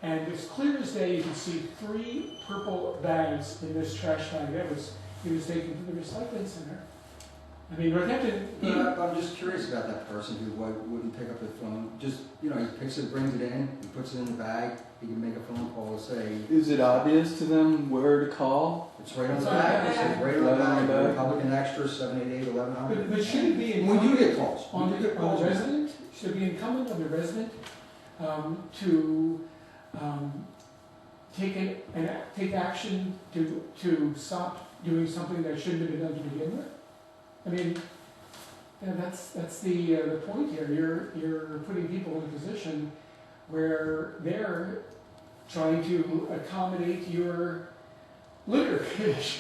And as clear as day, you can see 3 purple bags in this trash bag. He was taken to the recycling center. I mean, Northampton. I'm just curious about that person who wouldn't pick up the phone. Just, he picks it, brings it in, he puts it in the bag. He can make a phone call and say. Is it obvious to them where to call? It's right on the bag. It says right on the bag. Republican Extra 788-1100. But should it be we do get calls. On the resident? Should it be incumbent on the resident to take action to stop doing something that shouldn't have been done to begin with? I mean, that's the point here. You're putting people in a position where they're trying to accommodate your litter.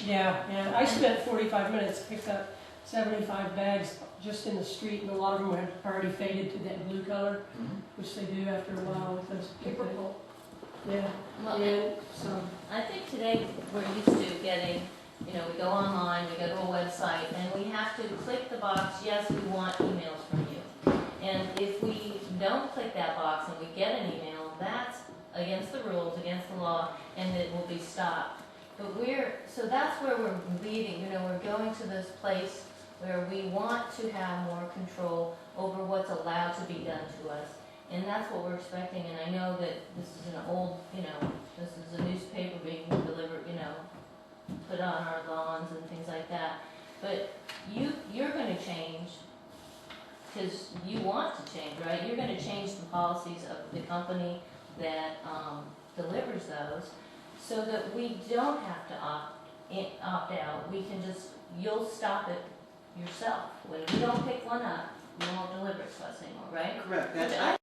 Yeah. I spent 45 minutes, picked up 75 bags just in the street, and a lot of them had already faded to that blue color, which they do after a while with those paper pulp. Yeah. Well, So I think today we're used to getting. We go online, we go to a website, and we have to click the box, yes, we want emails from you. And if we don't click that box and we get an email, that's against the rules, against the law, and it will be stopped. But so that's where we're leading, we're going to this place where we want to have more control over what's allowed to be done to us. And that's what we're expecting, and I know that this is an old, this is a newspaper being delivered, put on our lawns and things like that. But you're going to change because you want to change, right? You're going to change the policies of the company that delivers those so that we don't have to opt out. We can you'll stop it yourself. When we don't pick one up, you won't deliver it to us anymore, right? Correct. Which I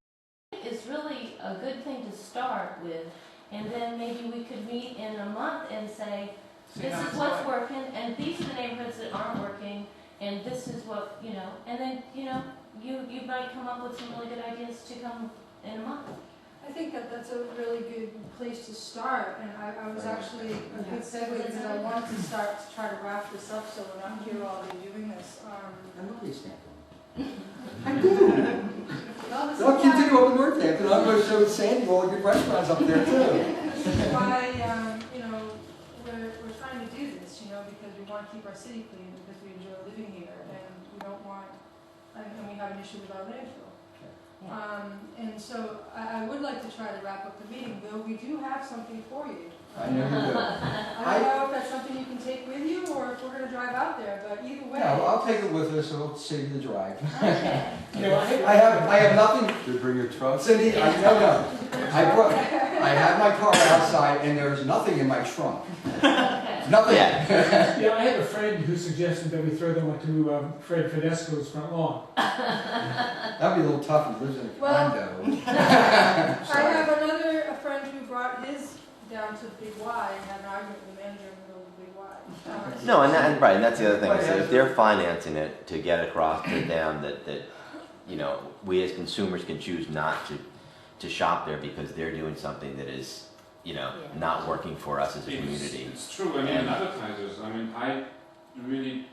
think is really a good thing to start with. And then maybe we could meet in a month and say, this is what's working, and these are the neighborhoods that aren't working, and this is what, and then, you might come up with some really good ideas to come in a month. I think that's a really good place to start, and I was actually a good segue because I wanted to start to try to wrap this up so we're not here all day doing this. I love Easthampton. I do. I'll continue up in Northampton. I'm going to show Sandy all the good restaurants up there too. Why, we're trying to do this, because we want to keep our city clean, because we enjoy living here, and we don't want, and we have an issue with our landfill. And so I would like to try to wrap up the meeting, though we do have something for you. I know you do. I don't know if that's something you can take with you, or if we're going to drive out there, but either way. Yeah, I'll take it with us, so it'll save you the drive. Okay. I have nothing. Did you bring your truck? Cindy, no. I have my car outside, and there's nothing in my trunk. Okay. Nothing. Yeah, I have a friend who suggested that we throw them onto Fred Fidesco's front lawn. That'd be a little tough. He lives in a condo. I have a friend who brought his down to Big Y and had an argument with the manager in the middle of Big Y. No, and that's the other thing. Is that if they're financing it to get across to them, that we as consumers can choose not to shop there because they're doing something that is not working for us as a community. It's true. Advertisers. I really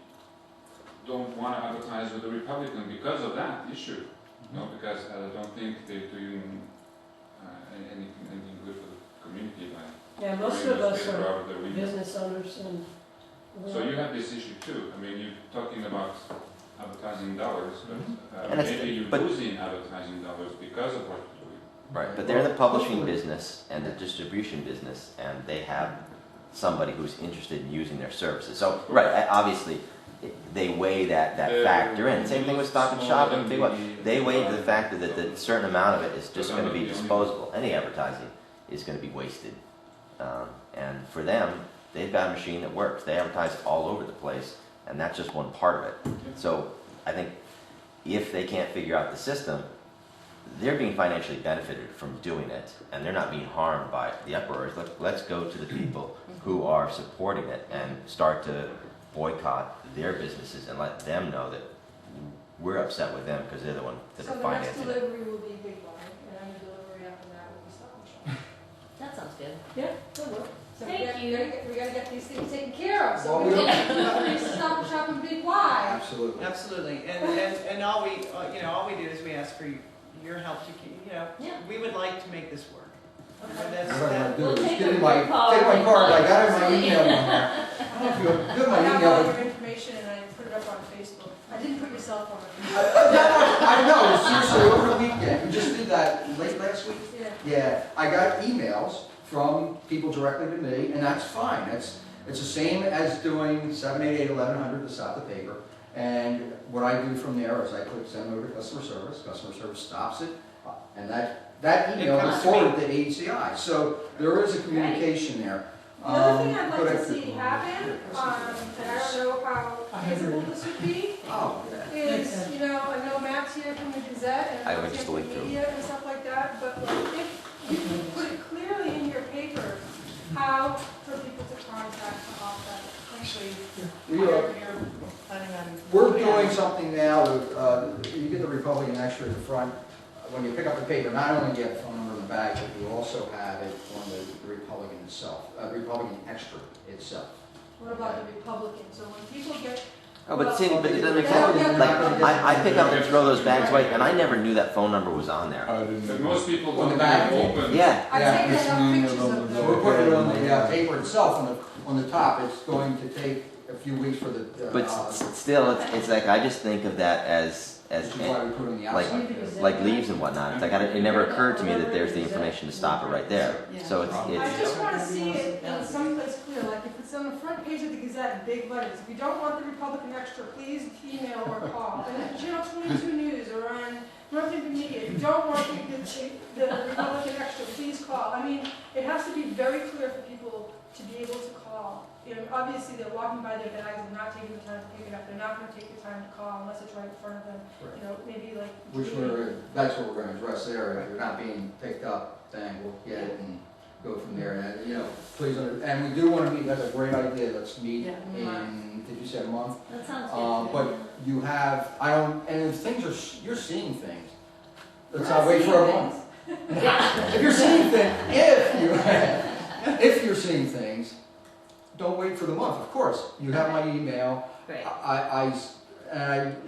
don't want to advertise with the Republican because of that issue. Because I don't think they're doing anything good for the community by most of us newspaper are out of the window. business owners, and So you have this issue too. You're talking about advertising dollars, but maybe you're losing advertising dollars because of what you're doing. Right, but they're in the publishing business and the distribution business, and they have somebody who's interested in using their services. So, right, obviously, they weigh that factor in. Same thing with Stop and Shop and Big Y. They weigh the factor that a certain amount of it is just going to be disposable. Any advertising is going to be wasted. And for them, they've got a machine that works. They advertise all over the place, and that's just one part of it. So I think if they can't figure out the system, they're being financially benefited from doing it, and they're not being harmed by the uproars. Let's go to the people who are supporting it and start to boycott their businesses and let them know that we're upset with them because they're the one that are financing it. So the next delivery will be Big Y, and the delivery after that will be Stop and Shop. That sounds good. Yeah, that will. So Thank you. We got to get these things taken care of. So we don't Stop and Shop and Big Y. Absolutely. Absolutely. And all we do is we ask for your help to keep, we would like to make this work. Okay. give me my card, I got it in my email on there. I don't know if you give my I have email, all but your information and I put it up on Facebook. I didn't put your cell phone on. I know, seriously, over the weekend, we just did that late last week. Yeah. Yeah, I got emails from people directly to me, and that's fine. It's the same as doing 788 1100 to stop the paper. And what I do from there is I click send over to customer service stops it, and that email is forwarded to ACI. So there is a communication there. The other thing I'd but like to see happen, and I don't know how visible this would be, Oh, yeah. is, you know, I know Matt's here from the Gazette I and went just a week through. media and stuff like that, but like, if you can put it clearly in your paper, how for people to contact the office. Actually, We you're are, planning on. we're doing something now with, you get the Republican extra at the front. When you pick up the paper, not only do you have the phone number in the bag, but you also have it on the Republican itself, Republican extra itself. What about the Republican? So when people get. Oh, but see, but it doesn't make sense. Like, I pick up and throw those bags away, and I never knew that phone number was on there. I didn't But know. most people On the don't back. even open. Yeah. I Yeah, take it's enough name pictures of of the- them. We're putting it on the paper itself, on the top. It's going to take a few weeks for the, But still, it's like I just think of that as which is why we put it on the like outside. like leaves and whatnot. It's like it never occurred to me that there's the information to stop it right there. So I it's just want to see it in someplace clear, like if it's on the front page of the Gazette in big letters, if you don't want the Republican extra, please email or call. And if Channel 22 News or on Northampton Media, if you don't want the Republican extra, please call. I mean, it has to be very clear for people to be able to call. You know, obviously they're walking by their bags and not taking the time to pick it up. They're not going to take the time to call unless it's right in front of them. You know, maybe like. That's what we're going to address there. If you're not being picked up, then we'll get it and go from there. And, you know, please, and we do want to meet. That's a great idea. Let's meet in, did you say a month? That sounds good. But you have, and if things are, you're seeing things. Let's not wait for a month. If you're seeing things, if you're seeing things, don't wait for the month. Of course, you have my email. Great.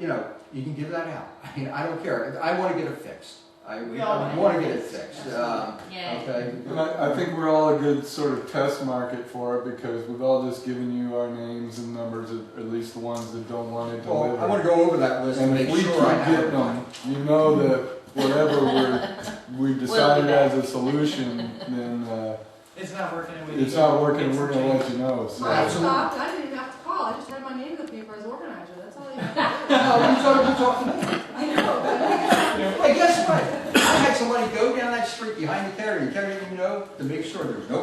You know, you can give that out. I mean, I don't care. I want to get it fixed. I all want to get it fixed. Yay. Okay. And I think we're all a good sort of test market for it because we've all just given you our names and numbers, at least the ones that don't want it Well, delivered. I want to go over that list and And make if we sure I keep have getting it. them, you know that whatever we've decided as a solution, then It's not working. and we it's need not to working. make We're some gonna changes. let you know. So. I stopped, I didn't even have to call, I just had my name in the paper as organizer, that's all I had to do. No, you talking to me. I know, but Hey, guess what? I had somebody go down that street behind the carrier. The carrier didn't even know to make sure there was no